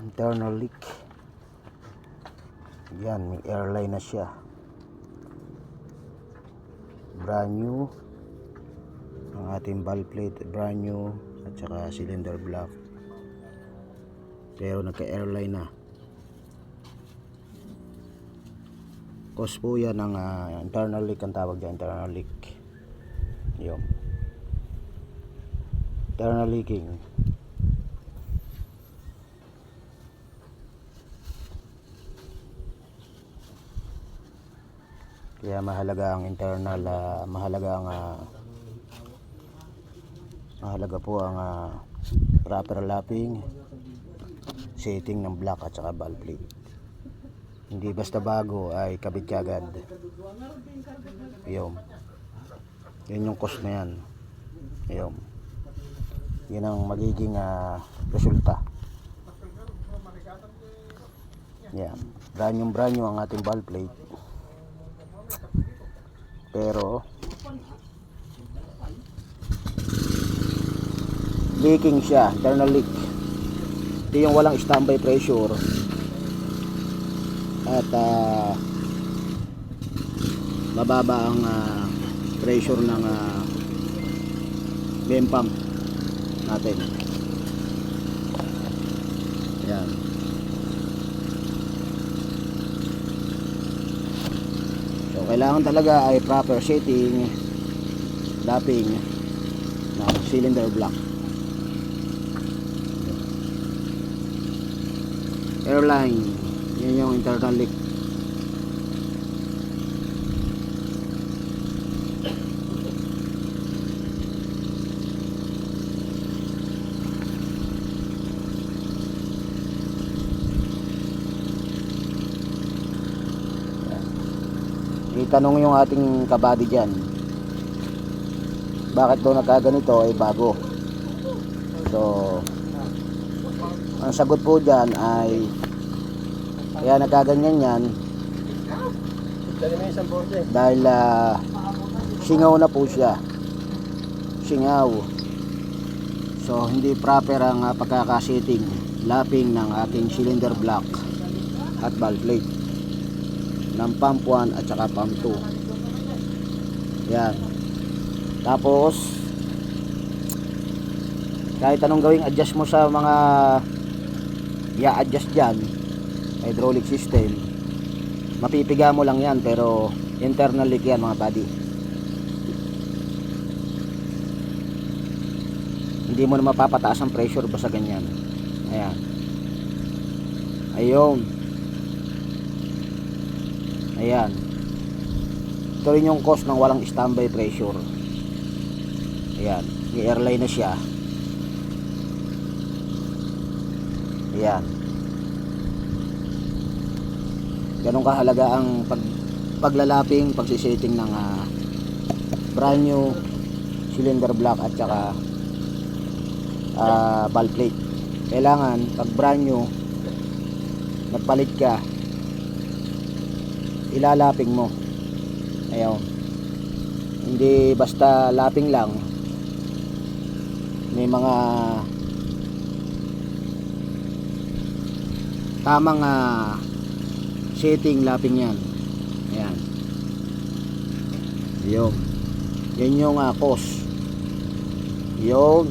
internal leak. Yan, may airline na siya, brand new. Ang ating valve plate brand new, at saka cylinder block, pero nagka airline na. Cause po yan ng internal leak, ang tawag dyan, internal leak. Yun, internal leaking. Kaya mahalaga ang internal, mahalaga po ang proper lapping, setting ng block at saka valve plate. Hindi basta bago ay kabit kagad. Yun yung cost na yan. Yun ang magiging resulta. Yan, brand new ang ating valve plate, pero leaking siya, internal leak. Ito yung walang standby pressure at mababa ang pressure ng main pump natin. Yan. So kailangan talaga ay proper setting, lapping ng cylinder block. Airline, yun yung internal leak. Itanong yung ating kabady dyan, bakit daw nagkaganito ay bago. So ang sagot po dyan ay kaya nagkaganyan yan dahil singaw na po siya, singaw. So hindi proper ang pagkakasetting, lapping ng ating cylinder block at valve plate ng pump 1 at saka pump 2. Yan. Tapos kahit anong gawing adjust mo sa mga i-adjust dyan, hydraulic system, mapipiga mo lang yan, pero internal leak yan mga buddy. Hindi mo na mapapataas ang pressure basta ganyan. Ayan. Ayan. Ito rin yung cause ng walang standby pressure. Ayan, may airline na siya. Ayan. Ganun kahalaga ang paglalaping, pagsisetting ng brand new cylinder block at saka valve plate. Kailangan pag brand new nagpalit ka, ilalaping mo. Ayaw, hindi basta lapping lang. May mga tamang setting, lapping yan. Ayan. Yan yung cause. Yun.